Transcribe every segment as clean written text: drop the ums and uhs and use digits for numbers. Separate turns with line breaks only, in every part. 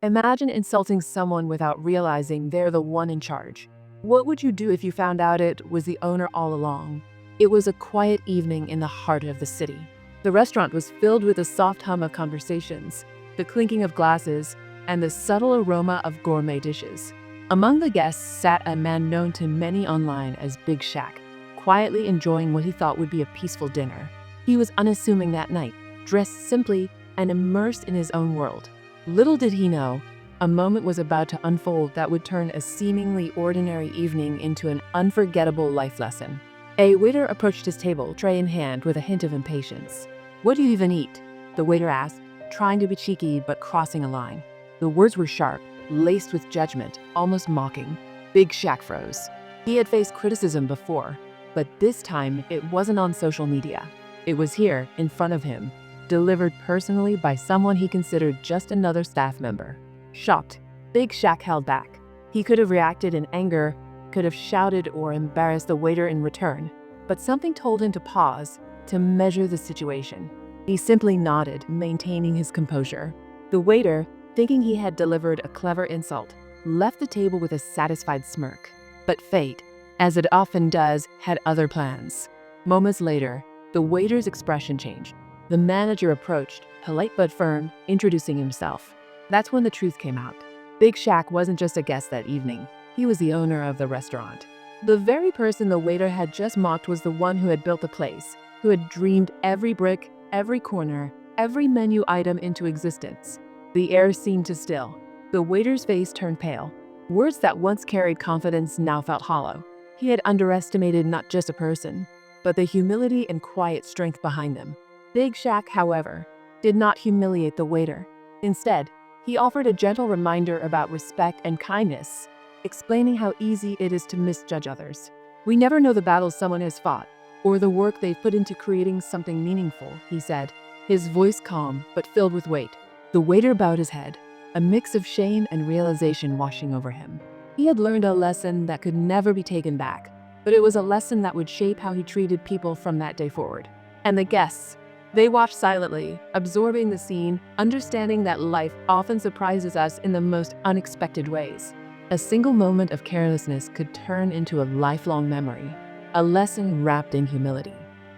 Imagine insulting someone without realizing they're the one in charge. What would you do if you found out it was the owner all along? It was a quiet evening in the heart of the city. The restaurant was filled with the soft hum of conversations, the clinking of glasses, and the subtle aroma of gourmet dishes. Among the guests sat a man known to many online as Big Shack, quietly enjoying what he thought would be a peaceful dinner. He was unassuming that night, dressed simply and immersed in his own world. Little did he know, a moment was about to unfold that would turn a seemingly ordinary evening into an unforgettable life lesson. A waiter approached his table, tray in hand, with a hint of impatience. "What do you even eat?" the waiter asked, trying to be cheeky but crossing a line. The words were sharp, laced with judgment, almost mocking. Big Shack froze. He had faced criticism before, but this time it wasn't on social media. It was here, in front of him, delivered personally by someone he considered just another staff member. Shocked, Big Shack held back. He could have reacted in anger, could have shouted or embarrassed the waiter in return, but something told him to pause, to measure the situation. He simply nodded, maintaining his composure. The waiter, thinking he had delivered a clever insult, left the table with a satisfied smirk. But fate, as it often does, had other plans. Moments later, the waiter's expression changed. The manager approached, polite but firm, introducing himself. That's when the truth came out. Big Shack wasn't just a guest that evening. He was the owner of the restaurant. The very person the waiter had just mocked was the one who had built the place, who had dreamed every brick, every corner, every menu item into existence. The air seemed to still. The waiter's face turned pale. Words that once carried confidence now felt hollow. He had underestimated not just a person, but the humility and quiet strength behind them. Big Shack, however, did not humiliate the waiter. Instead, he offered a gentle reminder about respect and kindness, explaining how easy it is to misjudge others. "We never know the battles someone has fought, or the work they've put into creating something meaningful," he said, his voice calm but filled with weight. The waiter bowed his head, a mix of shame and realization washing over him. He had learned a lesson that could never be taken back, but it was a lesson that would shape how he treated people from that day forward. And the guests, they watched silently, absorbing the scene, understanding that life often surprises us in the most unexpected ways. A single moment of carelessness could turn into a lifelong memory, a lesson wrapped in humility.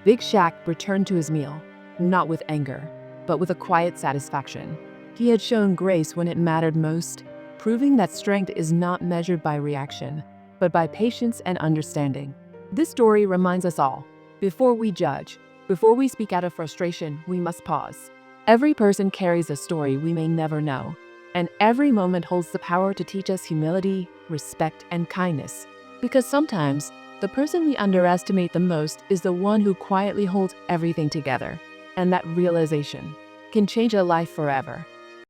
Big Shack returned to his meal, not with anger, but with a quiet satisfaction. He had shown grace when it mattered most, proving that strength is not measured by reaction, but by patience and understanding. This story reminds us all, before we judge, before we speak out of frustration, we must pause. Every person carries a story we may never know, and every moment holds the power to teach us humility, respect, and kindness. Because sometimes, the person we underestimate the most is the one who quietly holds everything together, and that realization can change a life forever.